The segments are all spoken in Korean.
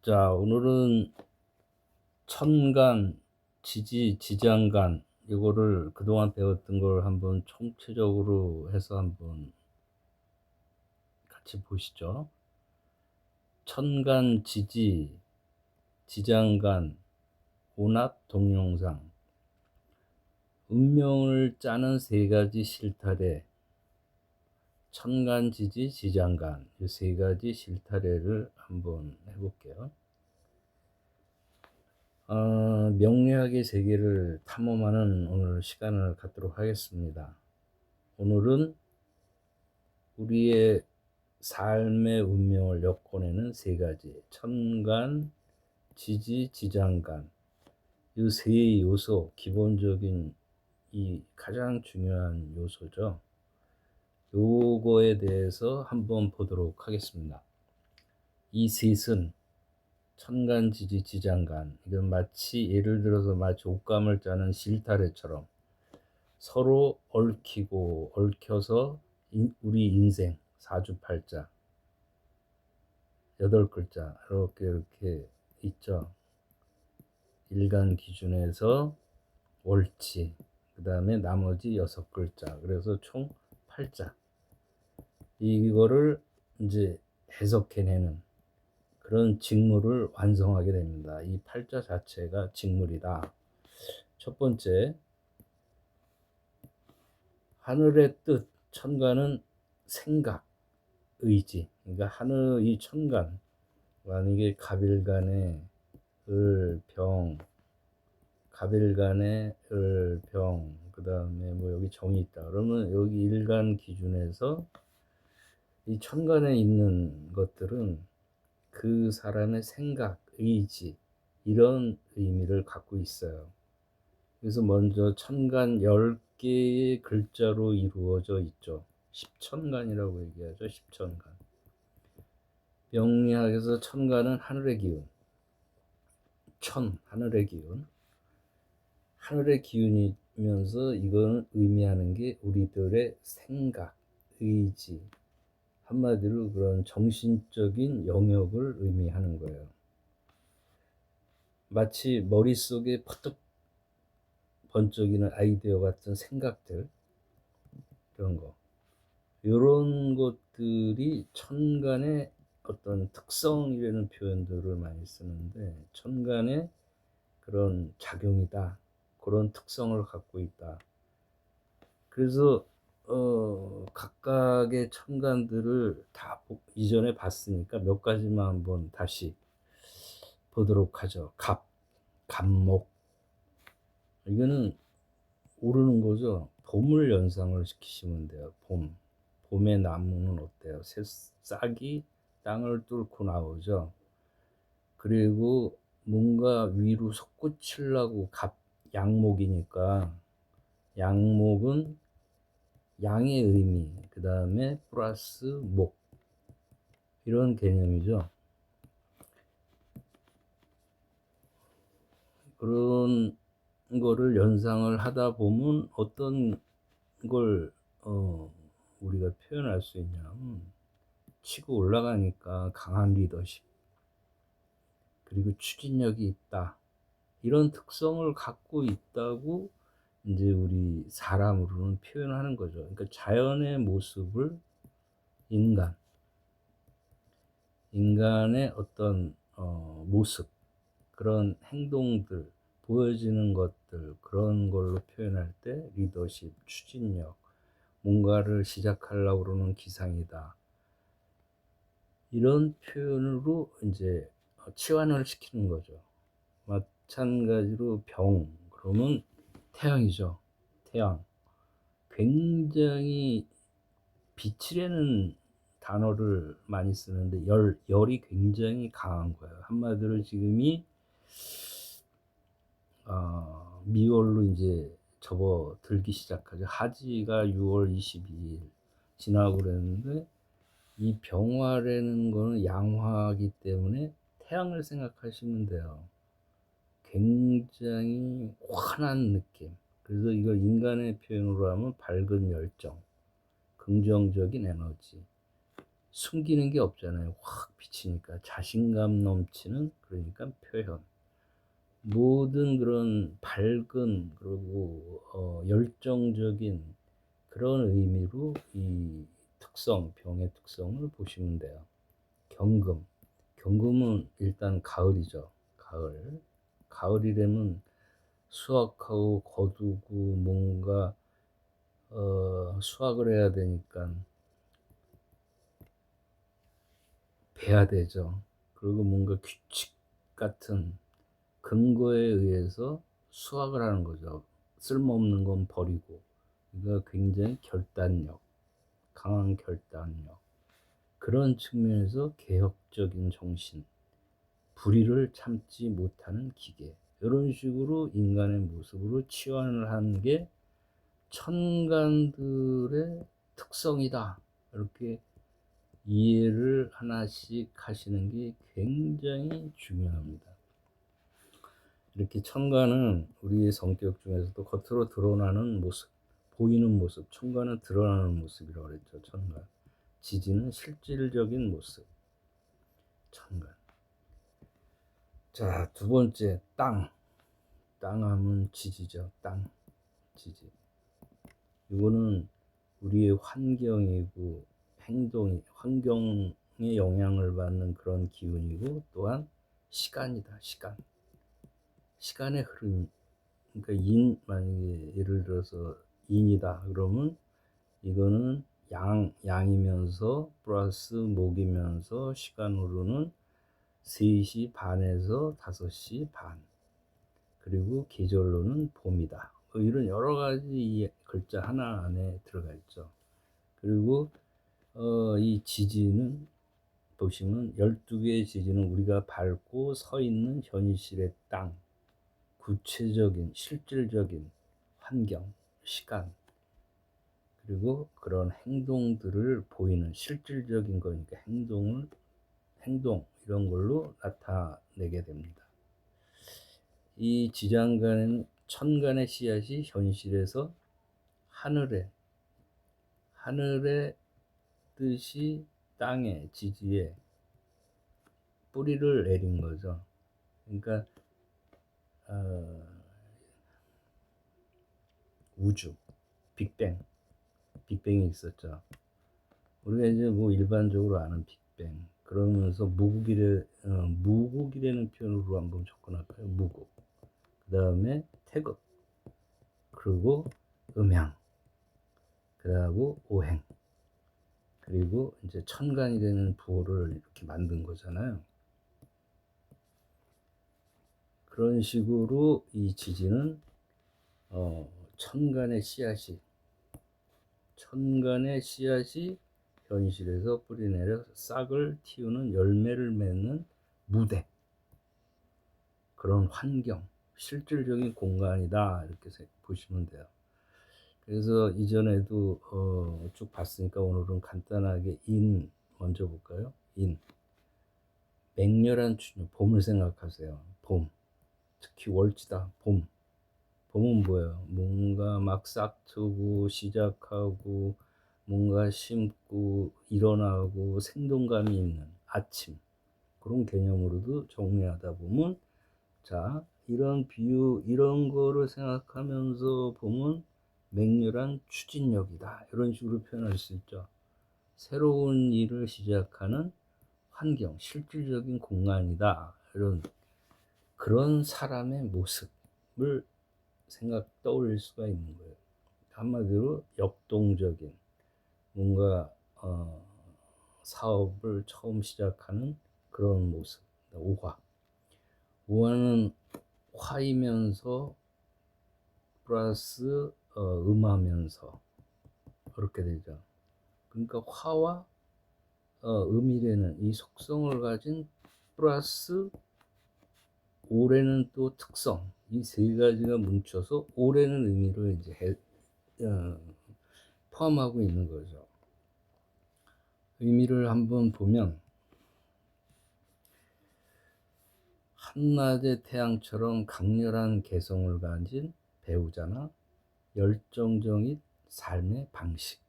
자, 오늘은 천간, 지지, 지장간 이거를 그동안 배웠던 걸 한번 총체적으로 해서 한번 같이 보시죠. 천간, 지지, 지장간, 오납, 동용상. 운명을 짜는 세 가지 실타래. 천간, 지지, 지장간 이 세 가지 실타래를 한번 해볼게요. 명리학의 세계를 탐험하는 오늘 시간을 갖도록 하겠습니다. 오늘은 우리의 삶의 운명을 엮어내는 세 가지, 천간, 지지, 지장간 이 세 요소, 기본적인 이 가장 중요한 요소죠. 요거에 대해서 한번 보도록 하겠습니다. 이 셋은 천간, 지지, 지장간, 이건 마치 예를 들어서 마치 옷감을 짜는 실타래처럼 서로 얽히고 얽혀서 우리 인생 사주팔자 8글자 이렇게 있죠. 일간 기준에서 월치, 그 다음에 나머지 6글자, 그래서 총 8자. 이거를 이제 해석해내는 그런 직무를 완성하게 됩니다. 이 8자 자체가 직물이다. 첫 번째, 하늘의 뜻, 천간은 생각, 의지. 그러니까 하늘, 이 천간, 만약에 갑일간에 을, 병, 갑일간에 을, 병, 그 다음에 뭐 여기 정이 있다. 그러면 여기 일간 기준에서 이 천간에 있는 것들은 그 사람의 생각, 의지, 이런 의미를 갖고 있어요. 그래서 먼저 천간 10개의 글자로 이루어져 있죠. 십천간이라고 얘기하죠. 십천간. 명리학에서 천간은 하늘의 기운, 하늘의 기운. 하늘의 기운이면서 이거는 의미하는 게 우리들의 생각, 의지, 한마디로 그런 정신적인 영역을 의미하는 거예요. 마치 머릿속에 퍼뜩 번쩍이는 아이디어 같은 생각들, 이런 거. 이런 것들이 천간의 어떤 특성이라는 표현들을 많이 쓰는데, 천간의 그런 작용이다. 그런 특성을 갖고 있다. 그래서 각각의 천간들을 다 이전에 봤으니까 몇 가지만 한번 다시 보도록 하죠. 갑목. 이거는 오르는 거죠. 봄을 연상을 시키시면 돼요. 봄의 나무는 어때요? 새싹이 땅을 뚫고 나오죠. 그리고 뭔가 위로 솟구치려고 양목이니까, 양목은 양의 의미, 그 다음에 플러스 목, 이런 개념이죠. 그런 거를 연상을 하다 보면 어떤 걸 우리가 표현할 수 있냐면, 치고 올라가니까 강한 리더십, 그리고 추진력이 있다, 이런 특성을 갖고 있다고 이제 우리 사람으로는 표현하는 거죠. 그러니까 자연의 모습을 인간의 어떤 모습, 그런 행동들, 보여지는 것들, 그런 걸로 표현할 때 리더십, 추진력, 뭔가를 시작하려고 그러는 기상이다, 이런 표현으로 이제 치환을 시키는 거죠. 마찬가지로 병, 그러면 태양이죠. 태양. 굉장히 빛이라는 단어를 많이 쓰는데 열이 굉장히 강한 거예요. 한마디로 지금이 미월로 이제 접어들기 시작하죠. 하지가 6월 22일 지나고 그랬는데, 이 병화라는 거는 양화이기 때문에 태양을 생각하시면 돼요. 굉장히 환한 느낌. 그래서 이걸 인간의 표현으로 하면 밝은 열정, 긍정적인 에너지, 숨기는 게 없잖아요. 확 비치니까 자신감 넘치는, 그러니까 표현. 모든 그런 밝은, 그리고 열정적인 그런 의미로 이 특성, 병의 특성을 보시면 돼요. 경금. 경금은 일단 가을이죠. 가을. 가을이라면 수확하고 거두고 뭔가 수확을 해야 되니까 베야 되죠. 그리고 뭔가 규칙 같은 근거에 의해서 수확을 하는 거죠. 쓸모없는 건 버리고. 그러니까 굉장히 결단력, 강한 결단력. 그런 측면에서 개혁적인 정신, 불의를 참지 못하는 기계. 이런 식으로 인간의 모습으로 치환을 하는 게 천간들의 특성이다. 이렇게 이해를 하나씩 하시는 게 굉장히 중요합니다. 이렇게 천간은 우리의 성격 중에서도 겉으로 드러나는 모습, 보이는 모습, 천간은 드러나는 모습이라고 그랬죠. 천간. 지지는 실질적인 모습. 천간. 자, 두 번째, 땅. 땅하면 지지죠. 땅, 지지. 이거는 우리의 환경이고 행동이, 환경에 영향을 받는 그런 기운이고, 또한 시간이다. 시간. 시간의 흐름. 그러니까 만약에 예를 들어서 인이다 그러면 이거는 양이면서 플러스 목이면서 시간으로는 3시 반에서 5시 반, 그리고 계절로는 봄이다. 이런 여러 가지 이 글자 하나 안에 들어가 있죠. 그리고 이 지지는 보시면 12개의 지지는 우리가 밟고 서 있는 현실의 땅, 구체적인 실질적인 환경, 시간, 그리고 그런 행동들을 보이는 실질적인 거니까 행동 이런 걸로 나타내게 됩니다. 이 지장간에는 천간의 씨앗이 현실에서 하늘의 뜻이 땅에, 지지에 뿌리를 내린 거죠. 그러니까 우주, 빅뱅이 있었죠. 우리가 이제 뭐 일반적으로 아는 빅뱅, 그러면서 무국이라는 표현으로 한번 접근할까요? 무국. 그 다음에 태극, 그리고 음양, 그다음에 오행, 그리고 이제 천간이라는 부호를 이렇게 만든 거잖아요. 그런 식으로 이 지지는 천간의 씨앗이 현실에서 뿌리내려 싹을 틔우는, 열매를 맺는 무대, 그런 환경, 실질적인 공간이다, 이렇게 보시면 돼요. 그래서 이전에도 쭉 봤으니까 오늘은 간단하게 인 먼저 볼까요? 인. 맹렬한 추녀, 봄을 생각하세요. 봄. 특히 월지다. 봄은 뭐예요? 뭔가 막 싹트고 시작하고 뭔가 심고 일어나고 생동감이 있는 아침, 그런 개념으로도 정리하다 보면, 자, 이런 비유, 이런 거를 생각하면서 보면 맹렬한 추진력이다, 이런 식으로 표현할 수 있죠. 새로운 일을 시작하는 환경, 실질적인 공간이다, 이런 그런 사람의 모습을 떠올릴 수가 있는 거예요. 한마디로 역동적인, 뭔가 사업을 처음 시작하는 그런 모습. 오화는 화이면서 플러스 음하면서 그렇게 되죠. 그러니까 화와 음이라는 이 속성을 가진 플러스 올해는 또 특성, 이 세 가지가 뭉쳐서 올해는 의미를 이제 포함하고 있는 거죠. 의미를 한번 보면, 한낮의 태양처럼 강렬한 개성을 가진 배우자나 열정적인 삶의 방식,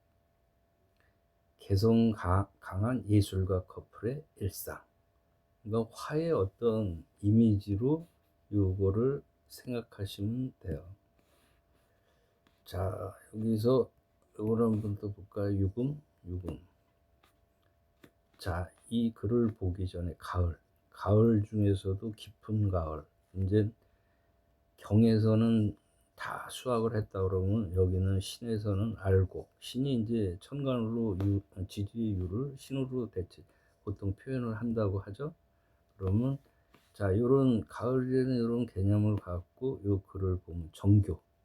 개성 강한 예술가 커플의 일상. 그러니까 화의 어떤 이미지로 요거를 생각하시면 돼요. 자, 여기서 요걸 한번 또 볼까요? 유금. 자, 이 글을 보기 전에 가을 중에서도 깊은 가을. 이제 경에서는 다 수학을 했다 그러면 여기는 신에서는 알고, 신이 이제 천간으로 지지의 유를 신으로 보통 표현을 한다고 하죠. 그러면 자, 요런 가을에는 이런 개념을 갖고 요 글을 보면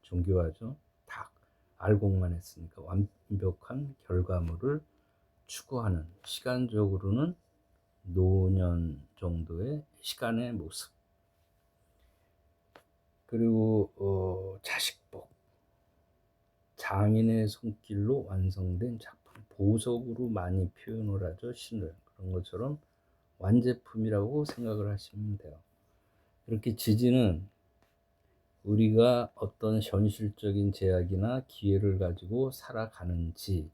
정교하죠. 딱 알곡만 했으니까 완벽한 결과물을 추구하는, 시간적으로는 노년 정도의 시간의 모습. 그리고 자식복, 장인의 손길로 완성된 작품, 보석으로 많이 표현을 하죠. 신을. 그런 것처럼 완제품이라고 생각을 하시면 돼요. 이렇게 지지는 우리가 어떤 현실적인 제약이나 기회를 가지고 살아가는지,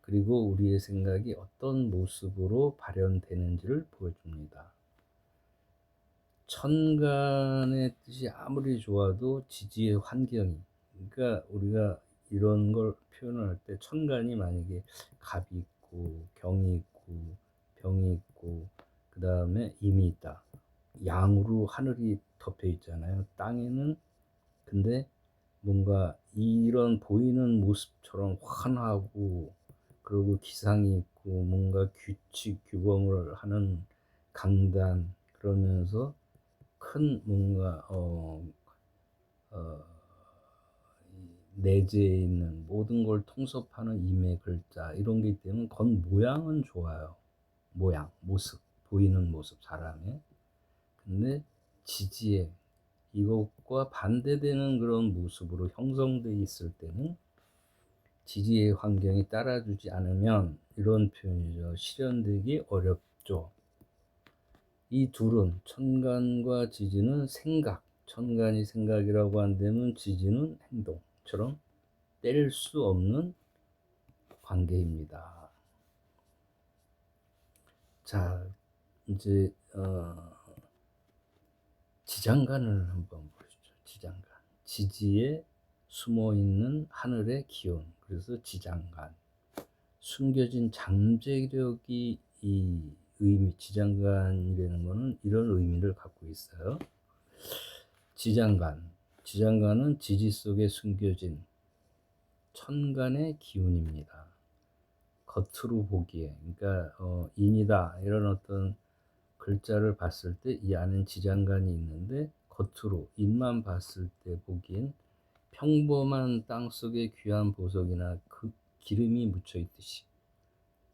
그리고 우리의 생각이 어떤 모습으로 발현되는지를 보여줍니다. 천간의 뜻이 아무리 좋아도 지지의 환경이, 그러니까 우리가 이런 걸 표현을 할 때 천간이 만약에 갑이 있고 경이 있고 병이 있고 그 다음에 임이 있다. 양으로 하늘이 덮여 있잖아요. 땅에는. 근데 뭔가 이런 보이는 모습처럼 환하고, 그리고 기상이 있고 뭔가 규칙 규범을 하는 강단, 그러면서 큰 뭔가 어, 내재해 있는 모든 걸 통섭하는 임의 글자, 이런 게 있다면 건 모양은 좋아요. 모양, 모습, 보이는 모습, 사람의. 근데 지지에 이것과 반대되는 그런 모습으로 형성되어 있을 때는 지지의 환경이 따라주지 않으면 이런 표현이죠. 실현되기 어렵죠. 이 둘은, 천간과 지지는 생각, 천간이 생각이라고 한다면 지지는 행동처럼 뗄 수 없는 관계입니다. 자, 이제 지장간을 한번 보시죠. 지장간. 지지에 숨어있는 하늘의 기운. 그래서 지장간. 숨겨진 잠재력이 이 의미, 지장간이라는 거는 이런 의미를 갖고 있어요. 지장간은 지지 속에 숨겨진 천간의 기운입니다. 겉으로 보기에, 그러니까 인이다 이런 어떤 글자를 봤을 때 이 안엔 지장간이 있는데, 겉으로 인만 봤을 때 보기엔 평범한 땅 속에 귀한 보석이나 그 기름이 묻혀 있듯이,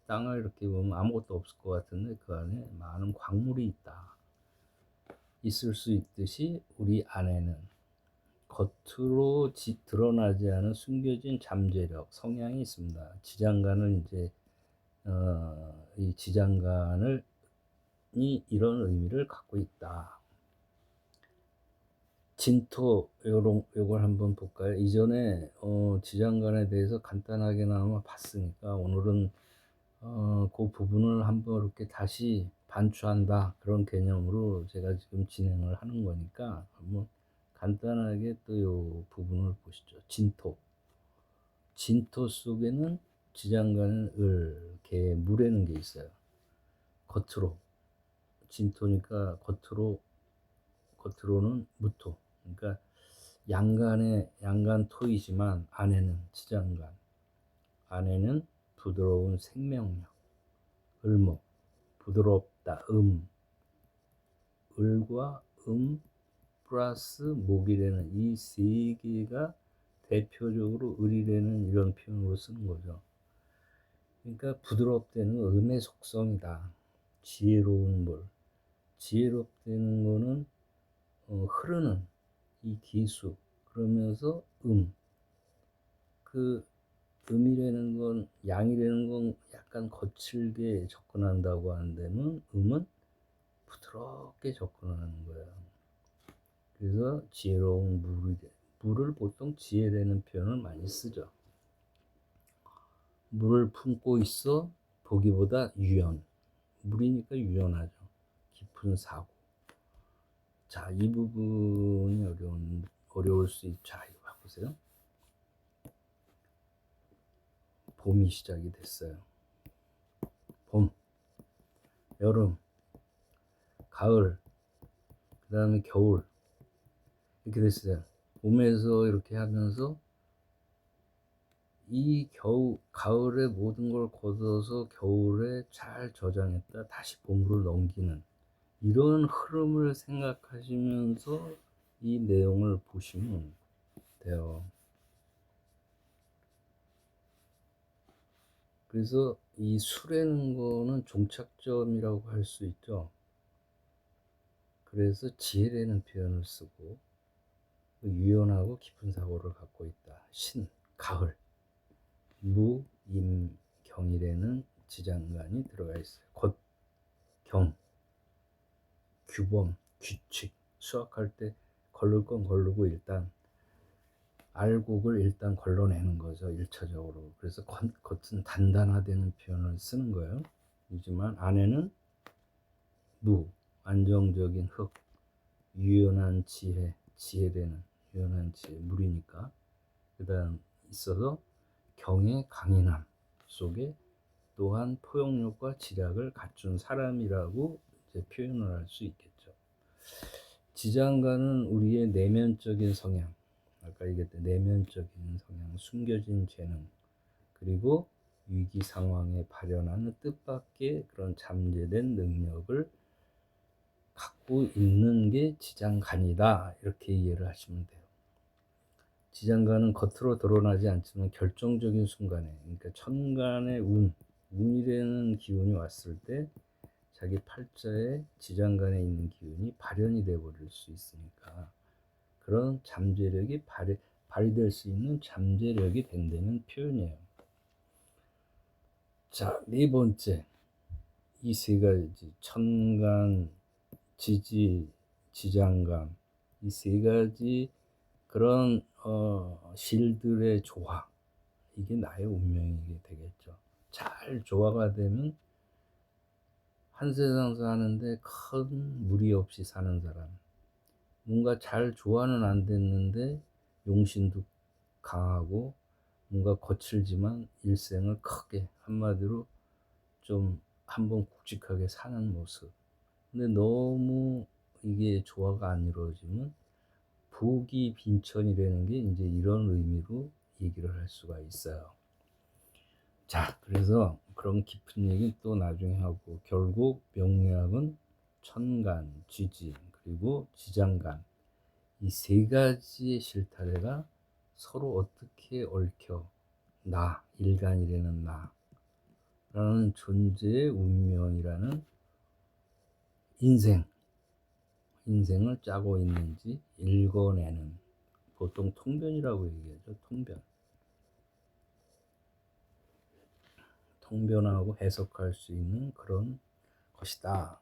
땅을 이렇게 보면 아무것도 없을 것 같은데 그 안에 많은 광물이 있을 수 있듯이, 우리 안에는 겉으로 드러나지 않은 숨겨진 잠재력, 성향이 있습니다. 지장간은 이제 이 지장간을 이 이런 의미를 갖고 있다. 진토, 요걸 한번 볼까요? 이전에 지장간에 대해서 간단하게나마 봤으니까 오늘은 그 부분을 한번 이렇게 다시 반추한다, 그런 개념으로 제가 지금 진행을 하는 거니까 한번 간단하게 또 요 부분을 보시죠. 진토 속에는 지장간은 개, 물에는 게 있어요. 겉으로, 진토니까 겉으로는 무토, 그러니까 양간 토이지만 안에는 지장간, 안에는 부드러운 생명력, 을목, 부드럽다, 을과 플러스 목이라는 이 세 개가 대표적으로 을이라는 이런 표현으로 쓰는 거죠. 그러니까 부드럽다는 건 음의 속성이다. 지혜로운 물, 지혜롭다는 거는 흐르는 이 기수, 그러면서 그 음이라는 건, 양이라는 건 약간 거칠게 접근한다고 한다면 음은 부드럽게 접근하는 거예요. 그래서 지혜로운 물을 보통 지혜라는 표현을 많이 쓰죠. 물을 품고 있어 보기보다 유연. 물이니까 유연하죠. 깊은 사고. 자, 이 부분이 어려울 수 있죠. 자, 이거 봐보세요. 봄이 시작이 됐어요. 봄, 여름, 가을, 그 다음에 겨울. 이렇게 됐어요. 봄에서 이렇게 하면서 이 가을에 모든 걸 걷어서 겨울에 잘 저장했다 다시 봄으로 넘기는 이런 흐름을 생각하시면서 이 내용을 보시면 돼요. 그래서 이 수라는 거는 종착점이라고 할 수 있죠. 그래서 지혜라는 표현을 쓰고 유연하고 깊은 사고를 갖고 있다. 신, 가을, 무, 임, 경이라는 지장간이 들어가 있어요. 곧, 경, 규범, 규칙. 수학할 때 걸를 건 걸르고 일단 알곡을 일단 걸러내는 거죠. 1차적으로. 그래서 겉은 단단하다는 표현을 쓰는 거예요. 하지만 안에는 무, 안정적인 흙, 유연한 지혜, 지혜되는 유연한 지혜, 물이니까. 그 다음 있어서 경의 강인함 속에 또한 포용력과 지략을 갖춘 사람이라고 이제 표현을 할 수 있겠죠. 지장간은 우리의 내면적인 성향, 아까 얘기했던 내면적인 성향, 숨겨진 재능, 그리고 위기 상황에 발현하는 뜻밖의 그런 잠재된 능력을 갖고 있는 게 지장간이다. 이렇게 이해를 하시면 돼요. 지장간은 겉으로 드러나지 않지만 결정적인 순간에, 그러니까 천간의 운이라는 기운이 왔을 때 자기 팔자에 지장간에 있는 기운이 발현이 돼 버릴 수 있으니까 그런 잠재력이 발휘될 수 있는 잠재력이 된다는 표현이에요. 자, 네 번째. 이 세 가지, 천간, 지지, 지장간, 이 세 가지 그런 실들의 조화, 이게 나의 운명이 되겠죠. 잘 조화가 되면 한 세상 사는데 큰 무리 없이 사는 사람, 뭔가 잘 조화는 안 됐는데 용신도 강하고 뭔가 거칠지만 일생을 크게, 한마디로 좀 한번 굵직하게 사는 모습. 근데 너무 이게 조화가 안 이루어지면 부귀 빈천이라는 게 이제 이런 의미로 얘기를 할 수가 있어요. 자, 그래서 그런 깊은 얘기 또 나중에 하고, 결국 명리학은 천간, 지지, 그리고 지장간, 이 세 가지의 실타래가 서로 어떻게 얽혀 일간이라는 나라는 존재의 운명이라는 인생을 짜고 있는지 읽어내는, 보통 통변이라고 얘기하죠. 통변하고 해석할 수 있는 그런 것이다.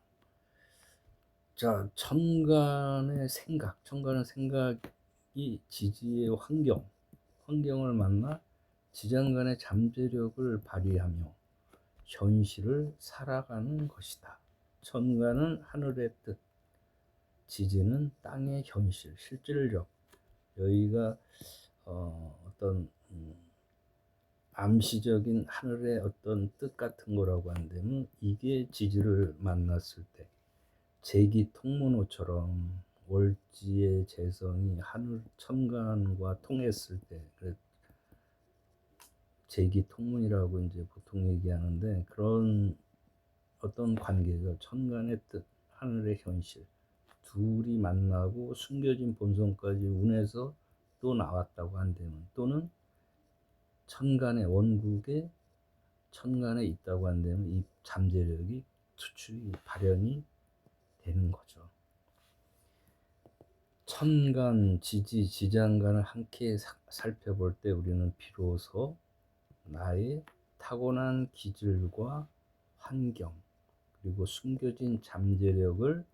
자, 천간의 생각이 지지의 환경을 만나 지장간의 잠재력을 발휘하며 현실을 살아가는 것이다. 천간은 하늘의 뜻, 지지는 땅의 현실, 실질력. 여기가 어떤 암시적인 하늘의 어떤 뜻 같은 거라고 한다면, 이게 지지를 만났을 때 제기 통문호처럼 월지의 재성이 하늘 천간과 통했을 때 제기 통문이라고 이제 보통 얘기하는데, 그런 어떤 관계가 천간의 뜻, 하늘의 현실 둘이 만나고 숨겨진 본성까지 운에서 또 나왔다고 한다면, 또는 천간의 원국에 천간에 있다고 한다면 이 잠재력이 투출이 발현이 되는 거죠. 천간, 지지, 지장간을 함께 살펴볼 때 우리는 비로소 나의 타고난 기질과 환경, 그리고 숨겨진 잠재력을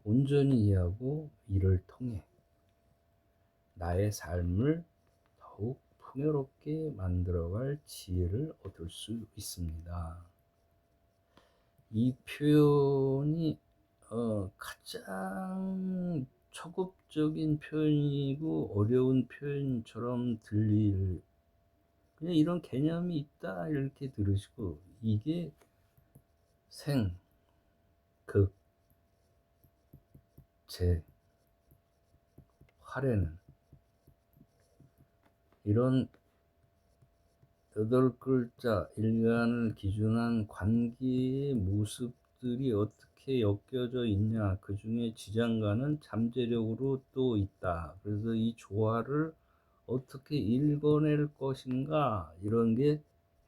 온전히 이해하고 이를 통해 나의 삶을 더욱 풍요롭게 만들어갈 지혜를 얻을 수 있습니다. 이 표현이 가장 초급적인 표현이고 어려운 표현처럼 들릴, 그냥 이런 개념이 있다 이렇게 들으시고, 이게 생, 극, 재, 활에는 이런 8글자 일간을 기준한 관계의 모습들이 어떻게 엮여져 있냐, 그 중에 지장간은 잠재력으로 또 있다. 그래서 이 조화를 어떻게 읽어낼 것인가, 이런 게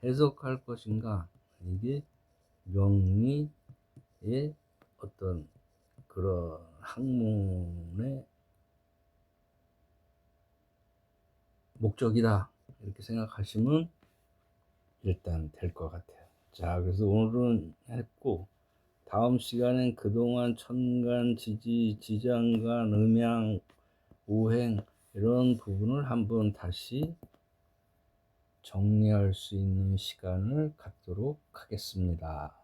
해석할 것인가, 이게 명리의 어떤 그런 학문의 목적이다, 이렇게 생각하시면 일단 될 것 같아요. 자, 그래서 오늘은 했고, 다음 시간엔 그동안 천간, 지지, 지장간, 음양, 오행 이런 부분을 한번 다시 정리할 수 있는 시간을 갖도록 하겠습니다.